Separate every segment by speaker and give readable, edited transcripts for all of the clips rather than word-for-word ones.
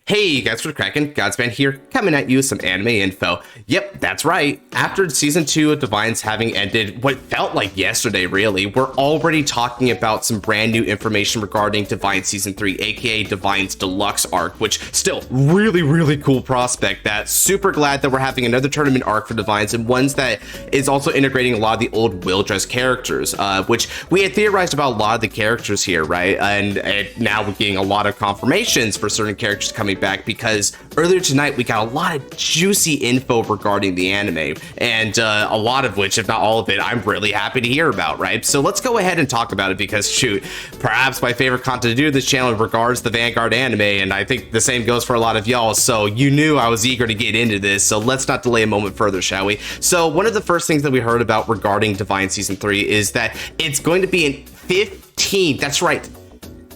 Speaker 1: Hey, you guys, what's cracking? Godspan here, coming at you with some anime info. Yep, that's right. After season 2 of Divinez having ended what felt like yesterday, really, we're already talking about some brand new information regarding Divinez season 3, aka Divinez Deluxe arc, which still really cool prospect. That super glad that we're having another tournament arc for Divinez, and ones that is also integrating a lot of the old Wildress characters, which we had theorized about a lot of the characters here, right? And now we're getting a lot of confirmations for certain characters coming back, because earlier tonight we got a lot of juicy info regarding the anime, and a lot of which, if not all of it, I'm really happy to hear about, right? So let's go ahead and talk about it, because shoot, perhaps my favorite content to do this channel regards the Vanguard anime, and I think the same goes for a lot of y'all, so you knew I was eager to get into this, so let's not delay a moment further, shall we? So one of the first things that we heard about regarding Divinez season 3 is that it's going to be in 15, that's right,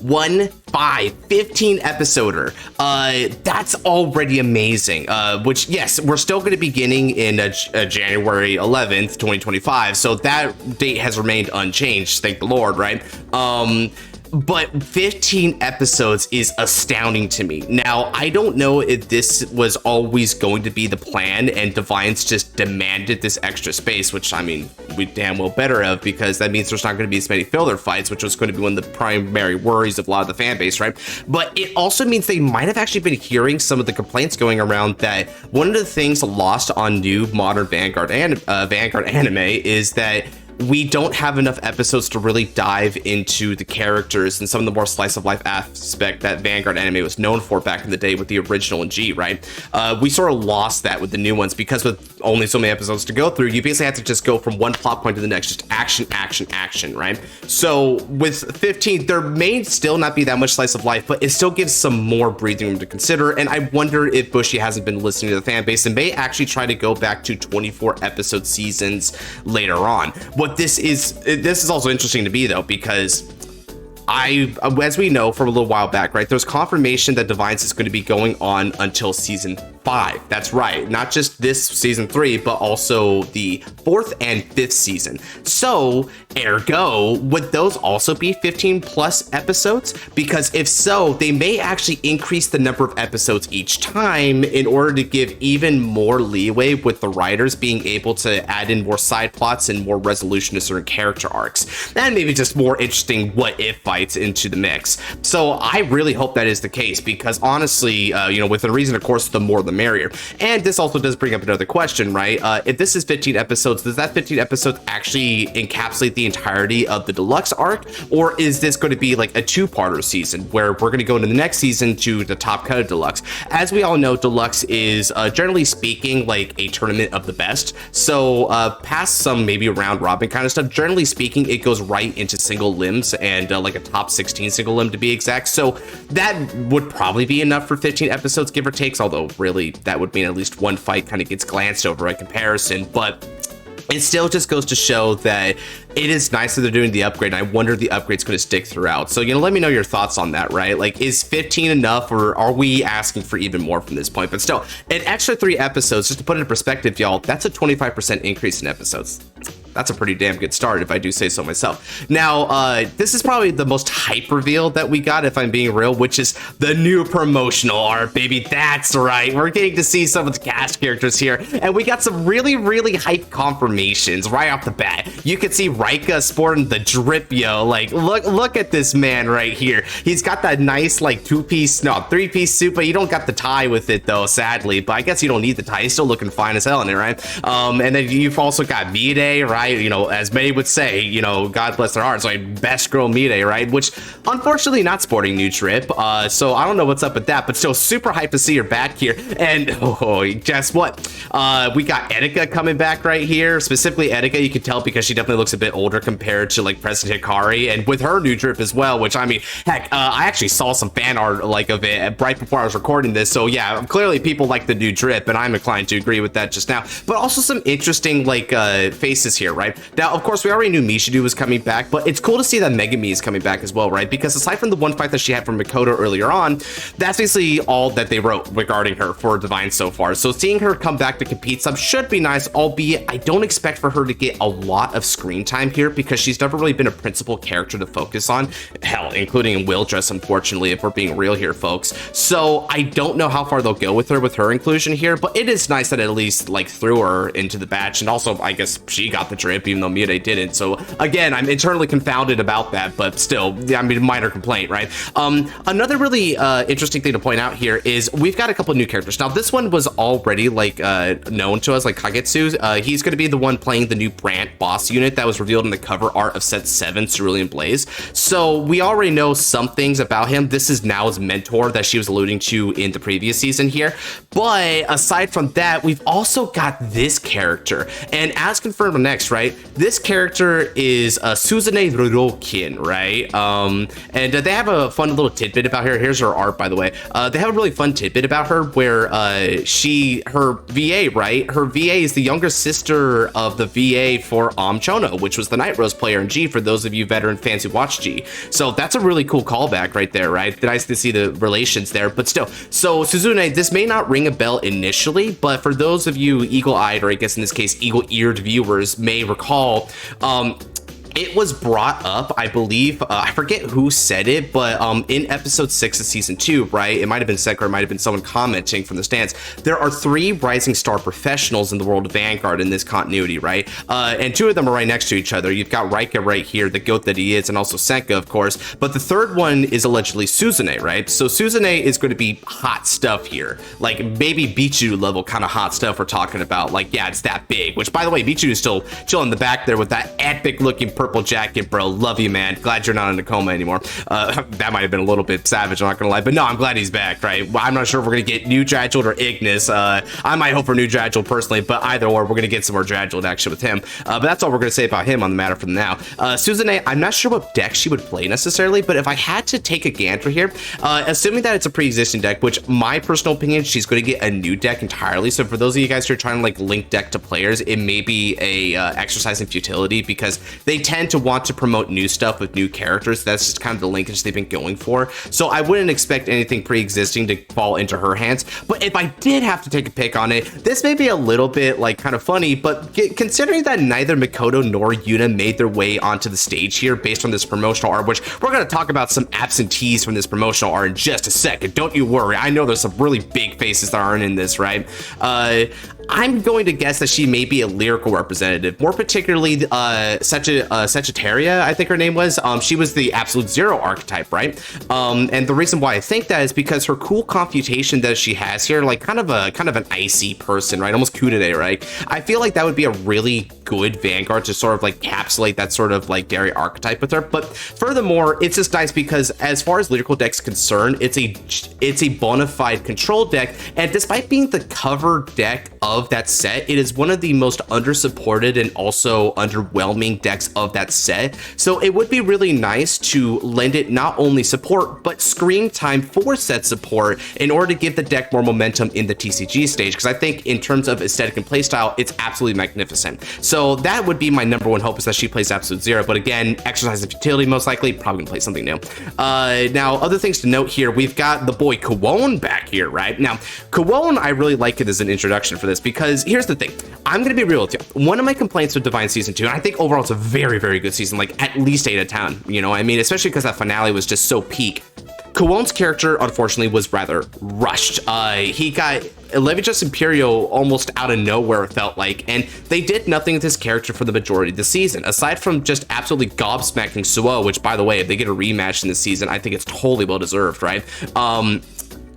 Speaker 1: 15 episoder. That's already amazing, which, yes, we're still going to be beginning in January 11th 2025, so that date has remained unchanged, thank the Lord, right? But 15 episodes is astounding to me. Now, I don't know if this was always going to be the plan and Divinez just demanded this extra space, which, I mean, we damn well better have, because that means there's not going to be as many filler fights, which was going to be one of the primary worries of a lot of the fan base, right? But it also means they might have actually been hearing some of the complaints going around that one of the things lost on new modern Vanguard anime is that we don't have enough episodes to really dive into the characters and some of the more slice of life aspect that Vanguard anime was known for back in the day with the original and G, right? We sort of lost that with the new ones, because with only so many episodes to go through, you basically have to just go from one plot point to the next, just action, right? So with 15, there may still not be that much slice of life, but it still gives some more breathing room to consider, and I wonder if Bushi hasn't been listening to the fan base and may actually try to go back to 24 episode seasons later on. What this is also interesting to me, though, because as we know from a little while back, right, there's confirmation that Divinez is going to be going on until season 5. That's right, not just this season 3, but also the 4th and 5th season. So ergo, would those also be 15 plus episodes? Because if so, they may actually increase the number of episodes each time in order to give even more leeway with the writers being able to add in more side plots and more resolution to certain character arcs, and maybe just more interesting what if fights into the mix. So I really hope that is the case, because honestly, within reason, of course, the more the merrier. And this also does bring up another question, right? If this is 15 episodes, does that 15 episodes actually encapsulate the entirety of the Deluxe arc? Or is this going to be like a two-parter season where we're going to go into the next season to the top cut of Deluxe? As we all know, Deluxe is generally speaking like a tournament of the best. So past some maybe round robin kind of stuff, generally speaking, it goes right into single limbs and like a top 16 single limb to be exact. So that would probably be enough for 15 episodes, give or take, although really that would mean at least one fight kind of gets glanced over in comparison. But it still just goes to show that it is nice that they're doing the upgrade. I wonder if the upgrade's going to stick throughout. So, let me know your thoughts on that, right? Like, is 15 enough, or are we asking for even more from this point? But still, an extra 3 episodes, just to put it in perspective, y'all, that's a 25% increase in episodes. That's a pretty damn good start, if I do say so myself. Now, this is probably the most hype reveal that we got, if I'm being real, which is the new promotional art, baby. That's right. We're getting to see some of the cast characters here, and we got some really hype confirmations right off the bat. You can see Rika sporting the drip, yo. Like, look at this man right here. He's got that nice, like, 3-piece suit, but you don't got the tie with it, though, sadly. But I guess you don't need the tie. He's still looking fine as hell in it, right? And then you've also got Mide, right? As many would say, God bless their hearts, like best girl Mide, right? Which unfortunately not sporting new drip. So I don't know what's up with that, but still super hyped to see her back here. And guess what? We got Etika coming back right here. Specifically Etika, you can tell because she definitely looks a bit older compared to like President Hikari, and with her new drip as well, which I mean, heck, I actually saw some fan art like of it right before I was recording this. So yeah, clearly people like the new drip, and I'm inclined to agree with that just now. But also some interesting like faces here. here, right? Now, of course, we already knew Mishadu was coming back, but it's cool to see that Megami is coming back as well, right? Because aside from the one fight that she had from Mikoto earlier on, that's basically all that they wrote regarding her for Divine so far. So seeing her come back to compete some should be nice, albeit I don't expect for her to get a lot of screen time here because she's never really been a principal character to focus on. Hell, including in Wildress, unfortunately, if we're being real here, folks. So I don't know how far they'll go with her inclusion here, but it is nice that at least like threw her into the batch. And also, I guess she got the drip, even though Mute didn't. So again, I'm internally confounded about that, but still, I mean, minor complaint, right? Another really interesting thing to point out here is we've got a couple of new characters. Now, this one was already like known to us, like Kagetsu. He's going to be the one playing the new Brant boss unit that was revealed in the cover art of set 7, Cerulean Blaze. So we already know some things about him. This is Nao's mentor that she was alluding to in the previous season here. But aside from that, we've also got this character. And as confirmed next, right, this character is Suzune Rurokin, right? And they have a fun little tidbit about her. Here's her art, by the way. They have a really fun tidbit about her where her VA, right? Her VA is the younger sister of the VA for Chono, which was the Night Rose player in G, for those of you veteran fans who watch G. So that's a really cool callback right there, right? Nice to see the relations there, but still. So Suzune, this may not ring a bell initially, but for those of you eagle-eyed, or I guess in this case, eagle-eared viewers may recall, it was brought up, I believe, I forget who said it, but in episode 6 of season 2, right? It might have been Sekra, it might have been someone commenting from the stands. There are 3 rising star professionals in the world of Vanguard in this continuity, right? And 2 of them are right next to each other. You've got Raika right here, the goat that he is, and also Senka, of course. But the third one is allegedly Suzune, right? So Suzune is going to be hot stuff here. Like maybe Bichu level kind of hot stuff we're talking about. Like, yeah, it's that big. Which, by the way, Bichu is still chilling in the back there with that epic looking purple jacket, bro. Love you, man. Glad you're not in a coma anymore. That might have been a little bit savage, I'm not gonna lie, but no, I'm glad he's back, right? I'm not sure if we're gonna get new Dragult or Ignis. I might hope for new Dragult personally, but either or, we're gonna get some more Dragult action with him. But that's all we're gonna say about him on the matter for now. Suzune, I'm not sure what deck she would play necessarily, but if I had to take a gander here, assuming that it's a pre-existing deck, which my personal opinion, she's gonna get a new deck entirely. So for those of you guys who are trying to like link deck to players, it may be a exercise in futility because they tend to want to promote new stuff with new characters. That's just kind of the linkage they've been going for. So I wouldn't expect anything pre-existing to fall into her hands. But if I did have to take a pick on it, this may be a little bit like kind of funny, but considering that neither Mikoto nor Yuna made their way onto the stage here based on this promotional art, which we're going to talk about some absentees from this promotional art in just a second. Don't you worry. I know there's some really big faces that aren't in this, right? I'm going to guess that she may be a lyrical representative, more particularly Sagittaria, I think her name was. She was the Absolute Zero archetype, right? And the reason why I think that is because her cool computation that she has here, like kind of an icy person, right? Almost Kudere, right? I feel like that would be a really good Vanguard to sort of like encapsulate that sort of like dairy archetype with her. But furthermore, it's just nice because as far as lyrical deck's concerned, it's a bona fide control deck, and despite being the cover deck of that set, it is one of the most undersupported and also underwhelming decks of that set. So it would be really nice to lend it not only support but screen time for set support in order to give the deck more momentum in the TCG stage, because I think in terms of aesthetic and playstyle, it's absolutely magnificent. So that would be my number one hope, is that she plays Absolute Zero. But again, exercise of futility, most likely, probably gonna play something new. Now, other things to note here, we've got the boy Kuon back here, right? Now, Kuon, I really like it as an introduction for this, because here's the thing. I'm gonna be real with you. One of my complaints with Divine Season 2, and I think overall it's a very, very good season, like at least 8 out of 10, you know, I mean, especially because that finale was just so peak. Kuon's character, unfortunately, was rather rushed. He got Levidras Imperial almost out of nowhere, it felt like, and they did nothing with his character for the majority of the season, aside from just absolutely gobsmacking Suo, which, by the way, if they get a rematch in this season, I think it's totally well-deserved, right?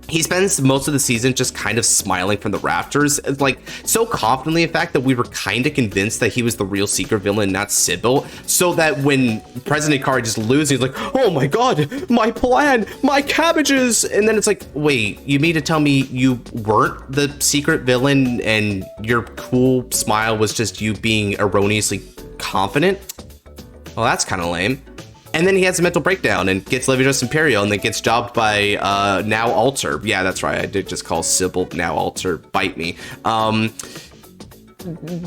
Speaker 1: He spends most of the season just kind of smiling from the rafters, like so confidently, in fact, that we were kind of convinced that he was the real secret villain, not Sybil. So that when President Ikari just loses, he's like, oh my god, my plan, my cabbages. And then it's like, wait, you mean to tell me you weren't the secret villain and your cool smile was just you being erroneously confident? Well, that's kind of lame. And then he has a mental breakdown and gets Levidras Imperial and then gets jobbed by Now Alter. Yeah, that's right. I did just call Sybil Now Alter. Bite me.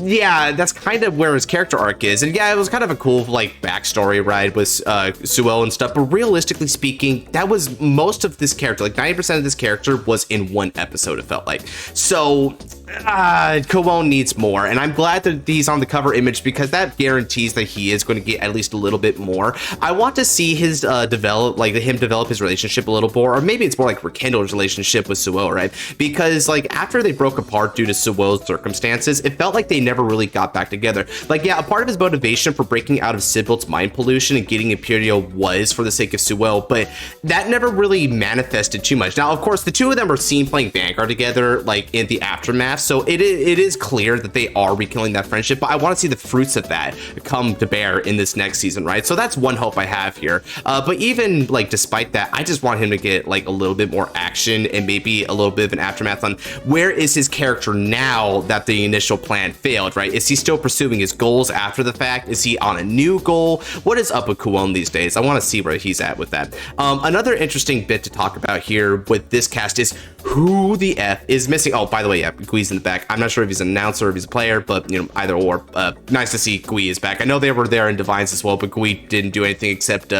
Speaker 1: yeah, that's kind of where his character arc is. And yeah, it was kind of a cool like backstory ride with Suel and stuff, but realistically speaking, that was most of this character. Like 90% of this character was in one episode, it felt like. So Kuon needs more, and I'm glad that he's on the cover image because that guarantees that he is going to get at least a little bit more. I want to see his develop his relationship a little more, or maybe it's more like rekindle his relationship with Suel, right? Because like after they broke apart due to Suel's circumstances, it felt like they never really got back together. Like, yeah, a part of his motivation for breaking out of Sybil's mind pollution and getting Imperio was for the sake of Suel, but that never really manifested too much. Now, of course, the two of them are seen playing Vanguard together, like in the aftermath, so it is clear that they are rekindling that friendship, but I want to see the fruits of that come to bear in this next season, right? So that's one hope I have here. But even like despite that, I just want him to get like a little bit more action and maybe a little bit of an aftermath on where is his character now that the initial plan failed, right? Is he still pursuing his goals after the fact? Is he on a new goal? What is up with Kuon these days? I want to see where he's at with that. Another interesting bit to talk about here with this cast is who the F is missing. Oh, by the way, yeah, Gui's in the back. I'm not sure if he's an announcer or if he's a player, but you know, either or. Nice to see Gui is back. I know they were there in Divinez as well, but Gui didn't do anything except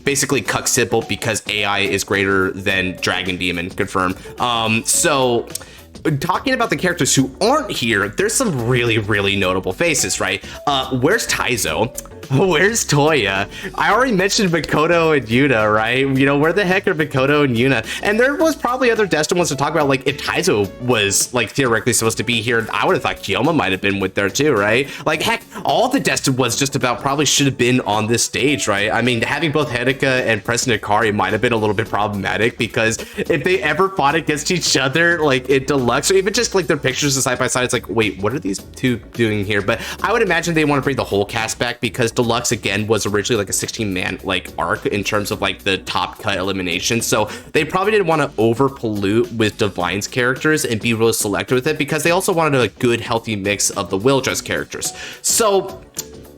Speaker 1: basically cuck Sybil because AI is greater than Dragon Demon. Confirm. So talking about the characters who aren't here, there's some really, really notable faces, right? Where's Taizo? Where's Toya? I already mentioned Mikoto and Yuna, right? You know, where the heck are Mikoto and Yuna? And there was probably other Destined ones to talk about. Like, if Taizo was, like, theoretically supposed to be here, I would have thought Kyoma might have been with there, too, right? Like, heck, all the Destined ones just about probably should have been on this stage, right? I mean, having both Hedeka and President Akari might have been a little bit problematic because if they ever fought against each other, like, in Deluxe, or even just, like, their pictures side by side, it's like, wait, what are these two doing here? But I would imagine they want to bring the whole cast back because Deluxe again was originally like a 16-man like arc in terms of like the top cut elimination, so they probably didn't want to over pollute with Divine's characters and be really selective with it because they also wanted a good healthy mix of the Wildress characters. So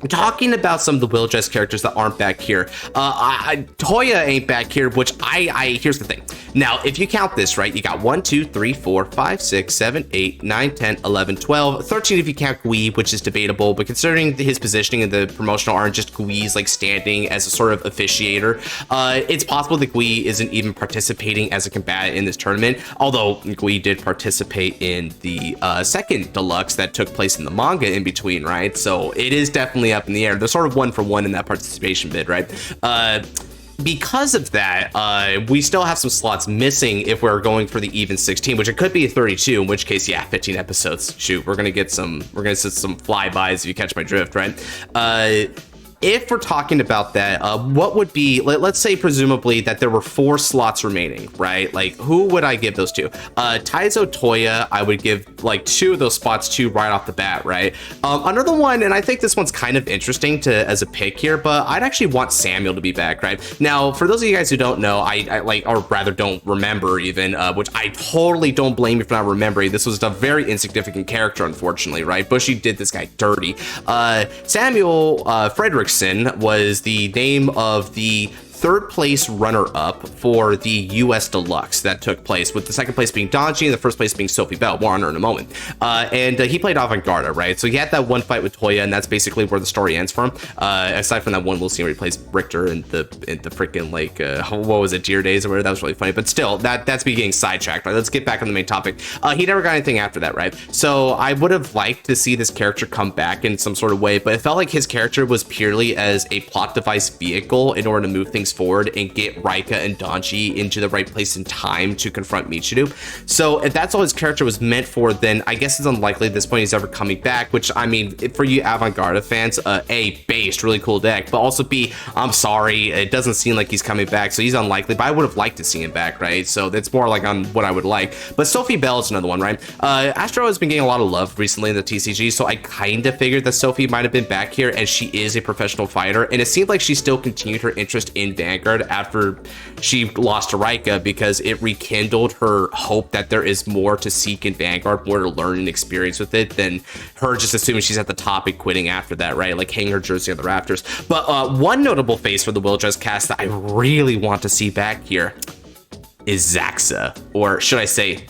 Speaker 1: talking about some of the Wildress characters that aren't back here, Toya ain't back here, which here's the thing. Now, if you count this, right, you got 1, 2, 3, 4, 5, 6, 7, 8, 9, 10, 11, 12, 13 if you count Gui, which is debatable, but considering his positioning in the promotional art, just Gui's like standing as a sort of officiator, it's possible that Gui isn't even participating as a combatant in this tournament, although Gui did participate in the second Deluxe that took place in the manga in between, right? So it is definitely up in the air. They're sort of 1 for 1 in that participation bid, right? Because of that, we still have some slots missing if we're going for the even 16, which it could be a 32, in which case, yeah, 15 episodes. Shoot, we're gonna get some flybys if you catch my drift, right? If we're talking about that, what would be, let's say presumably that there were 4 slots remaining, right? Like, who would I give those to? Taizo, Toya, I would give like 2 of those spots to right off the bat, right? Another one, and I think this one's kind of interesting as a pick here, but I'd actually want Samuel to be back, right? Now, for those of you guys who don't know, I like, or rather don't remember even, which I totally don't blame you for not remembering. This was a very insignificant character, unfortunately, right? Bushy did this guy dirty. Samuel Frederickson was the name of the 3rd place runner-up for the US Deluxe that took place, with the 2nd place being Donji and the 1st place being Sophie Bell. More on her in a moment. And he played Vanguard, right? So he had that one fight with Toya, and that's basically where the story ends for him. Aside from that one little scene where he plays Richter in the freaking like what was it, Deer Days or whatever. That was really funny. But still, that's me getting sidetracked, right? Let's get back on the main topic. He never got anything after that, right? So I would have liked to see this character come back in some sort of way, but it felt like his character was purely as a plot device vehicle in order to move things forward and get Raika and Donji into the right place in time to confront Michiru. So if that's all his character was meant for, then I guess it's unlikely at this point he's ever coming back, which, I mean, for you Vanguard fans, A, based, really cool deck, but also B, I'm sorry, it doesn't seem like he's coming back, so he's unlikely, but I would have liked to see him back, right? So that's more like on what I would like. But Sophie Bell is another one, right? Astro has been getting a lot of love recently in the TCG, so I kind of figured that Sophie might have been back here, and she is a professional fighter, and it seemed like she still continued her interest in Vanguard after she lost to Raika, because it rekindled her hope that there is more to seek in Vanguard, more to learn and experience with it than her just assuming she's at the top and quitting after that, right? Like hanging her jersey on the rafters. But one notable face for the Wildress cast that I really want to see back here is Zaxa, or should I say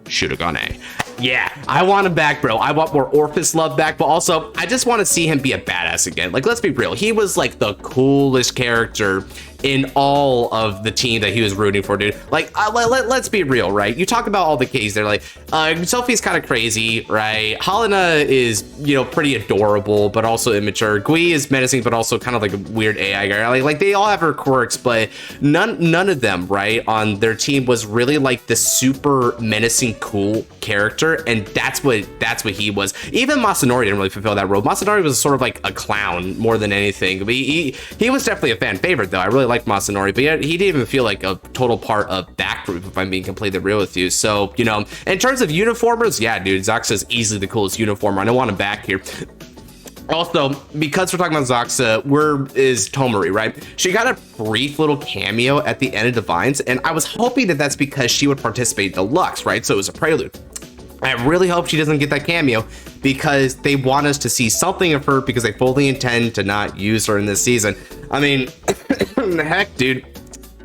Speaker 1: Shurugane. Yeah, I want him back, bro. I want more Orphis love back, but also I just want to see him be a badass again. Like, let's be real. He was like the coolest character in all of the team that he was rooting for, dude. Like, let's be real, right? You talk about all the Ks there, like, Sophie's kind of crazy, right? Helena is, you know, pretty adorable, but also immature. Gui is menacing, but also kind of like a weird AI guy. Like they all have her quirks, but none of them, right, on their team was really like the super menacing, cool character, and that's what he was. Even Masanori didn't really fulfill that role. Masanori was sort of like a clown more than anything. But he was definitely a fan favorite, though. I really like Masanori, but yet he didn't even feel like a total part of that group, if I'm being completely real with you. So, you know, in terms of uniformers, yeah, dude, Zaxa is easily the coolest uniformer, and I want him back here. Also, because we're talking about Zaxa, where is Tomari, right? She got a brief little cameo at the end of Divinez, and I was hoping that that's because she would participate in Deluxe, right? So it was a prelude. I really hope she doesn't get that cameo, because they want us to see something of her, because they fully intend to not use her in this season. I mean, heck, dude,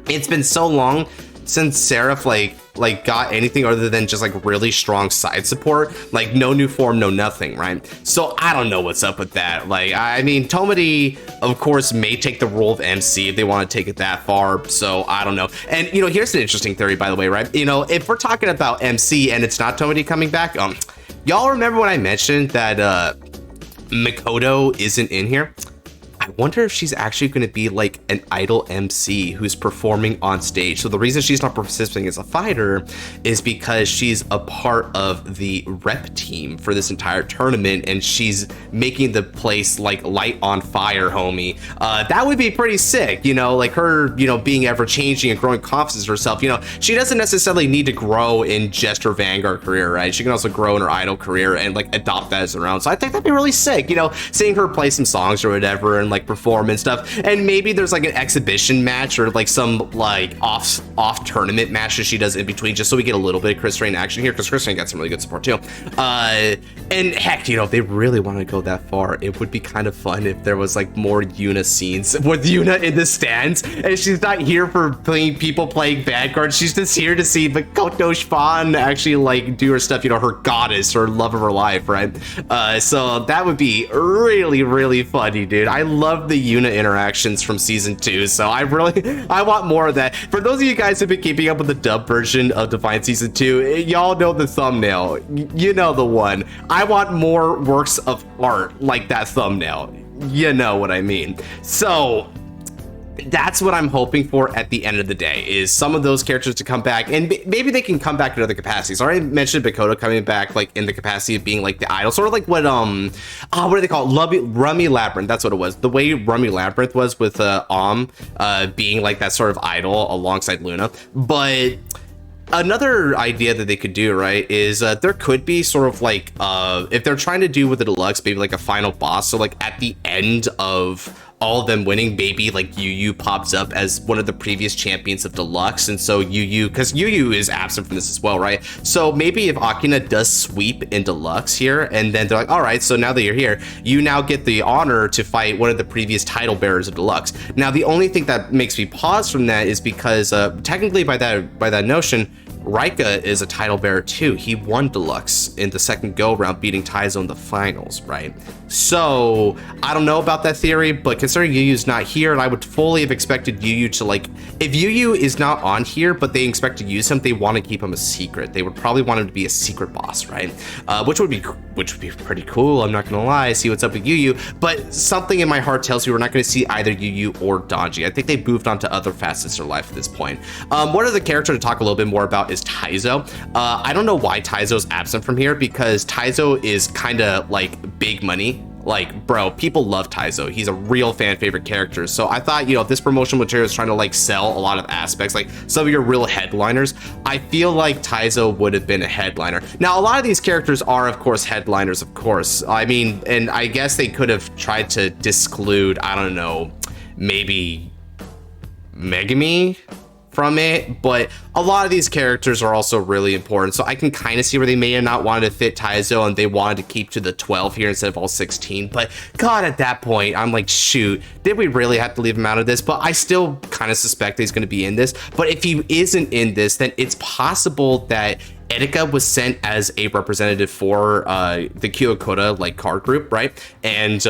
Speaker 1: it's been so long since Seraph like got anything other than just like really strong side support, like no new form, no nothing, right? So I don't know what's up with that. Like, I mean, Tomari, of course, may take the role of MC if they want to take it that far. So I don't know. And, you know, here's an interesting theory, by the way, right? You know, if we're talking about MC and it's not Tomari coming back, y'all remember when I mentioned that Mikoto isn't in here? I wonder if she's actually going to be like an idol MC who's performing on stage. So the reason she's not participating as a fighter is because she's a part of the rep team for this entire tournament, and she's making the place like light on fire, homie. That would be pretty sick, you know, like her, you know, being ever changing and growing confidence in herself. You know, she doesn't necessarily need to grow in just her Vanguard career, right? She can also grow in her idol career and like adopt that as her own. So I think that'd be really sick, you know, seeing her play some songs or whatever and like perform and stuff. And maybe there's like an exhibition match or like some like off tournament match that she does in between, just so we get a little bit of Chris Rain action here, because Chris Rain got some really good support too. And heck, you know, if they really want to go that far, it would be kind of fun if there was like more Yuna scenes with Yuna in the stands, and she's not here for people playing Vanguard. She's just here to see Makoto Shpan actually like do her stuff, you know, her goddess, her love of her life, right? So that would be really, really funny, dude. I love the Yuna interactions from season 2, so I want more of that. For those of you guys who've been keeping up with the dub version of Divine season 2, y'all know the thumbnail. You know the one. I want more works of art like that thumbnail. You know what I mean. So that's what I'm hoping for at the end of the day, is some of those characters to come back, and maybe they can come back in other capacities. I already mentioned Mikoto coming back like in the capacity of being like the idol, sort of like what what do they call it? Rummy Labyrinth. That's what it was. The way Rummy Labyrinth was with being like that sort of idol alongside Luna. But another idea that they could do, right, is there could be sort of like if they're trying to do with the Deluxe, maybe like a final boss. So like at the end of all of them winning, maybe like Yugioh pops up as one of the previous champions of Deluxe, and so Yugioh, because Yugioh is absent from this as well, right? So maybe if Akina does sweep in Deluxe here, and then they're like, all right, so now that you're here, you now get the honor to fight one of the previous title bearers of Deluxe. Now the only thing that makes me pause from that is because technically by that notion, Raika is a title bearer too. He won Deluxe in the second go round, beating Taizo in the finals, right? So I don't know about that theory, but considering Yuyu's not here, and I would fully have expected Yugioh to, like, if Yugioh is not on here, but they expect to use him, they want to keep him a secret. They would probably want him to be a secret boss, right? Which would be pretty cool. I'm not gonna lie. See what's up with Yugioh, but something in my heart tells me we're not going to see either Yugioh or Donji. I think they moved on to other facets of their life at this point. One other character to talk a little bit more about is Taizo. I don't know why Taizo's absent from here, because Taizo is kind of like big money. Like, bro, people love Taizo. He's a real fan favorite character. So I thought, you know, if this promotional material is trying to like sell a lot of aspects, like some of your real headliners, I feel like Taizo would have been a headliner. Now, a lot of these characters are, of course, headliners, of course. I mean, and I guess they could have tried to disclude, I don't know, maybe Megami from it, but a lot of these characters are also really important, so I can kind of see where they may have not wanted to fit Taizo and they wanted to keep to the 12 here instead of all 16. But god, at that point I'm like, shoot, did we really have to leave him out of this? But I still kind of suspect he's going to be in this. But if he isn't in this, then it's possible that Etika was sent as a representative for the Kyokota like card group, right? And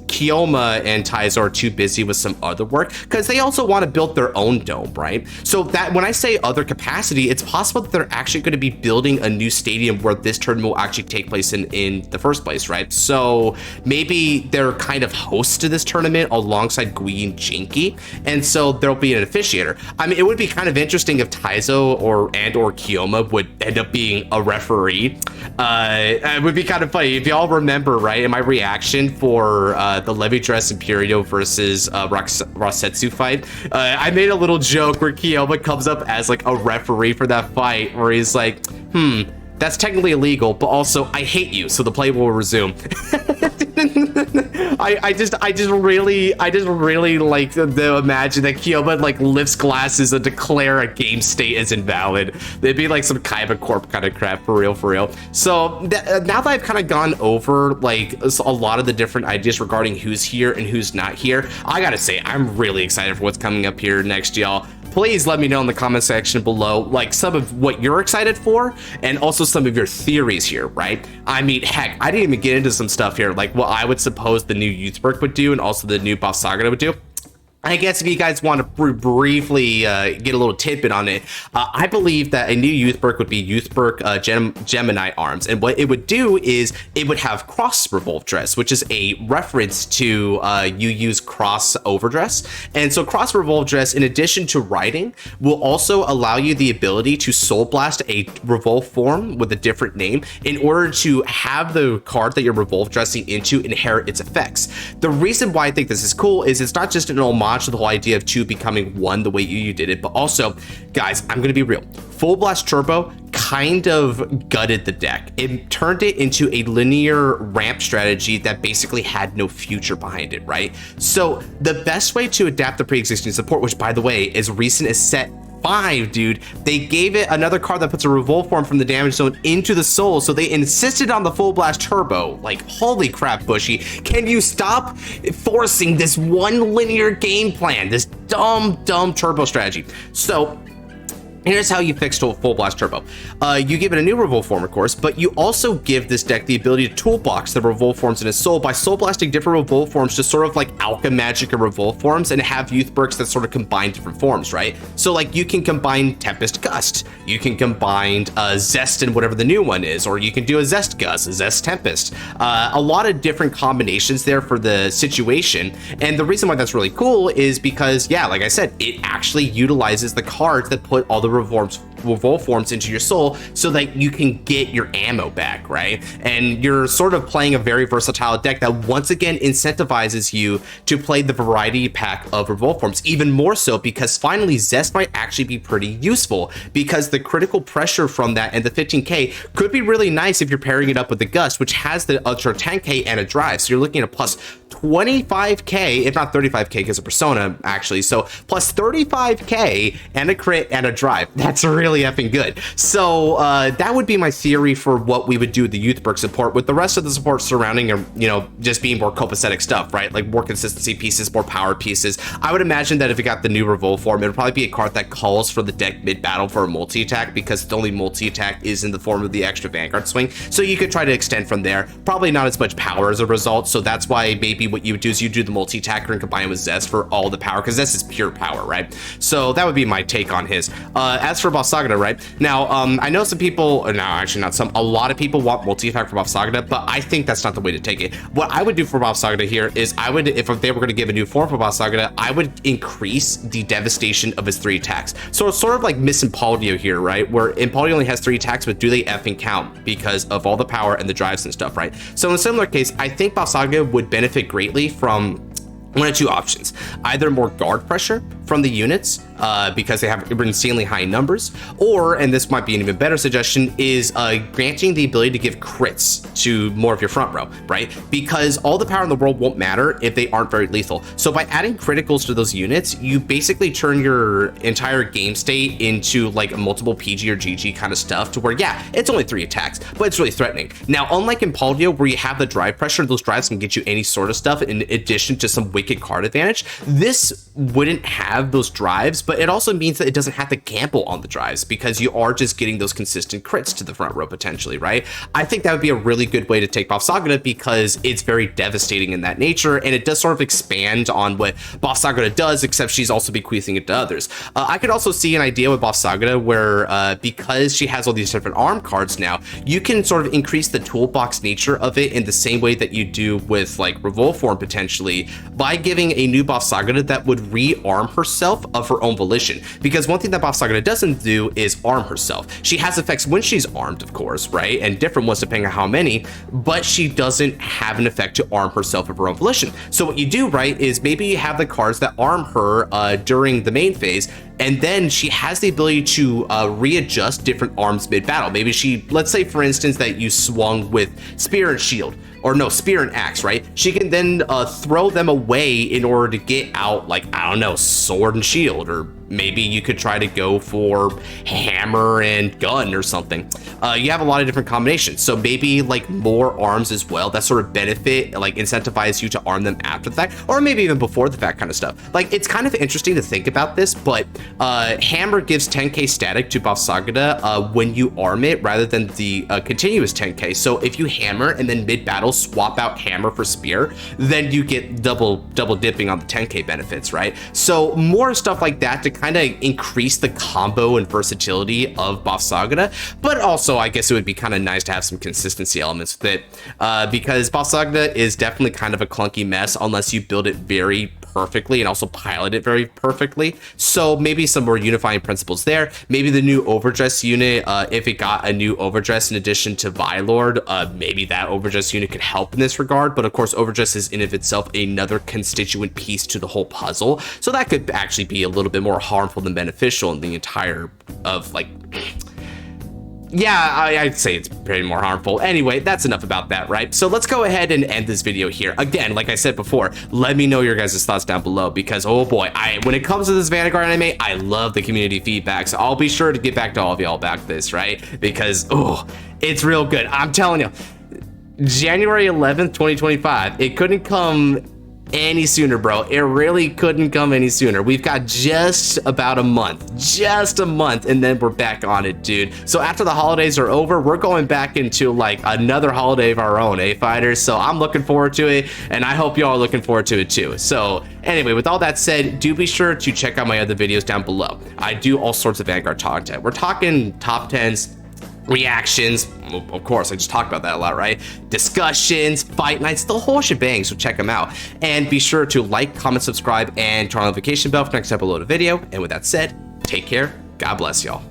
Speaker 1: Kioma and Taizo are too busy with some other work because they also want to build their own dome, right? So that when I say other capacity, it's possible that they're actually going to be building a new stadium where this tournament will actually take place in the first place, right? So maybe they're kind of hosts to this tournament alongside Gui and Jinky, and so there'll be an officiator. I mean, it would be kind of interesting if Taizo or Kioma would end up being a referee. It would be kind of funny if y'all remember, right? In my reaction for the Levidras Imperio versus Rasetsu fight, I made a little joke where Kioma comes up as like a referee for that fight, where he's like, that's technically illegal, but also I hate you, so the play will resume. I just really like to imagine that Kioma like lifts glasses and declare a game state as invalid. It'd be like some Kaiba Corp kind of crap, for real. So now that I've kind of gone over like a lot of the different ideas regarding who's here and who's not here, I gotta say I'm really excited for what's coming up here next, y'all. Please let me know in the comment section below, like some of what you're excited for and also some of your theories here, right? I mean, heck, I didn't even get into some stuff here, like what I would suppose the new Youthberg would do and also the new Buff Saga would do. I guess if you guys want to briefly get a little tidbit on it, I believe that a new Youthberg would be Youthberg Gemini arms. And what it would do is it would have cross revolve dress, which is a reference to Yu-Yu's cross overdress. And so cross revolve dress, in addition to riding, will also allow you the ability to soul blast a revolve form with a different name in order to have the card that you're revolve dressing into inherit its effects. The reason why I think this is cool is it's not just an homage to the whole idea of two becoming one the way Yu did it, but also, guys, I'm gonna be real. Full Blast Turbo kind of gutted the deck. It turned it into a linear ramp strategy that basically had no future behind it, right? So the best way to adapt the pre-existing support, which by the way, as recent as set 5, dude, they gave it another card that puts a revolve form from the damage zone into the soul, so they insisted on the Full Blast Turbo. Like, holy crap, Bushy. Can you stop forcing this one linear game plan, this dumb turbo strategy? So here's how you fix Full Blast Turbo. You give it a new revolve form, of course, but you also give this deck the ability to toolbox the revolve forms in its soul by soul blasting different revolve forms to sort of like alchemagic revolve forms and have Youthbergs that sort of combine different forms, right? So like you can combine Tempest Gust, you can combine Zest and whatever the new one is, or you can do a Zest Gust, a Zest Tempest. A lot of different combinations there for the situation. And the reason why that's really cool is because, yeah, like I said, it actually utilizes the cards that put all the revolve forms into your soul so that you can get your ammo back, right? And you're sort of playing a very versatile deck that once again incentivizes you to play the variety pack of revolve forms, even more so because finally Zest might actually be pretty useful because the critical pressure from that and the 15k could be really nice if you're pairing it up with the Gust, which has the Ultra 10k and a drive. So you're looking at a plus 25k, if not 35k because of Persona actually. So plus 35k and a crit and a drive. That's really effing good. So that would be my theory for what we would do with the Youthberg support, with the rest of the support surrounding, you know, just being more copacetic stuff, right? Like more consistency pieces, more power pieces. I would imagine that if it got the new revolve form, it would probably be a card that calls for the deck mid-battle for a multi-attack because the only multi-attack is in the form of the extra Vanguard swing. So you could try to extend from there. Probably not as much power as a result. So that's why maybe what you would do is you do the multi-attacker and combine with Zest for all the power, because Zest is pure power, right? So that would be my take on his. As for Buff Saga, right? Now, I know some people, no, actually not some, a lot of people want multi-attack for Buff Saga, but I think that's not the way to take it. What I would do for Buff Saga here is I would, if they were going to give a new form for Buff Saga, I would increase the devastation of his 3 attacks. So it's sort of like Miss Impaldio here, right? Where Impaldio only has 3 attacks, but do they effing count because of all the power and the drives and stuff, right? So in a similar case, I think Buff Saga would benefit greatly from one of 2 options: either more guard pressure from the units because they have insanely high numbers, or, and this might be an even better suggestion, is granting the ability to give crits to more of your front row, right? Because all the power in the world won't matter if they aren't very lethal. So by adding criticals to those units, you basically turn your entire game state into like a multiple PG or GG kind of stuff, to where, yeah, it's only 3 attacks, but it's really threatening. Now, unlike in Paldio, where you have the drive pressure, those drives can get you any sort of stuff in addition to some wicked card advantage, this wouldn't have have those drives, but it also means that it doesn't have to gamble on the drives because you are just getting those consistent crits to the front row potentially, right? I think that would be a really good way to take Boss Sagana because it's very devastating in that nature, and it does sort of expand on what Boss Sagana does, except she's also bequeathing it to others. I could also see an idea with Boss Sagana where because she has all these different arm cards now, you can sort of increase the toolbox nature of it in the same way that you do with like Revolt form potentially by giving a new Boss Sagana that would rearm herself of her own volition. Because one thing that Boss Sagana doesn't do is arm herself. She has effects when she's armed, of course, right? And different ones depending on how many, but she doesn't have an effect to arm herself of her own volition. So what you do, right, is maybe you have the cards that arm her during the main phase, and then she has the ability to readjust different arms mid-battle. Maybe she, let's say for instance that you swung with Spear and Shield, or no, Spear and Axe, right? She can then throw them away in order to get out, like, I don't know, Sword and Shield, or maybe you could try to go for Hammer and Gun or something. You have a lot of different combinations, so maybe like more arms as well that sort of benefit, like incentivize you to arm them after the fact, or maybe even before the fact kind of stuff. Like, it's kind of interesting to think about this, but Hammer gives 10k static to Boss Sagana when you arm it rather than the continuous 10k. So if you hammer and then mid-battle swap out Hammer for Spear, then you get double dipping on the 10k benefits, right? So more stuff like that to kind of increase the combo and versatility of Boss Sagana, but also I guess it would be kind of nice to have some consistency elements with it, because Boss Sagana is definitely kind of a clunky mess unless you build it very perfectly and also pilot it very perfectly. So maybe some more unifying principles there. Maybe the new Overdress unit, if it got a new Overdress in addition to Vilord, maybe that Overdress unit could help in this regard. But of course, Overdress is in of itself another constituent piece to the whole puzzle. So that could actually be a little bit more harmful than beneficial in the entire of like... Yeah, I'd say it's pretty more harmful. Anyway, that's enough about that, right? So let's go ahead and end this video here. Again, like I said before, let me know your guys' thoughts down below because, oh boy, when it comes to this Vanguard anime, I love the community feedback. So I'll be sure to get back to all of y'all about this, right? Because, oh, it's real good. I'm telling you, January 11th, 2025, it couldn't come any sooner, bro. It really couldn't come any sooner. We've got just about a month, and then we're back on it, dude. So after the holidays are over, we're going back into like another holiday of our own, fighters? So I'm looking forward to it, and I hope y'all are looking forward to it too. So anyway, with all that said, do be sure to check out my other videos down below. I do all sorts of Vanguard content. We're talking top 10s, reactions, of course, I just talked about that a lot, right? Discussions, fight nights, the whole shebang, so check them out. And be sure to like, comment, subscribe, and turn on the notification bell for next time I upload a video. And with that said, take care. God bless y'all.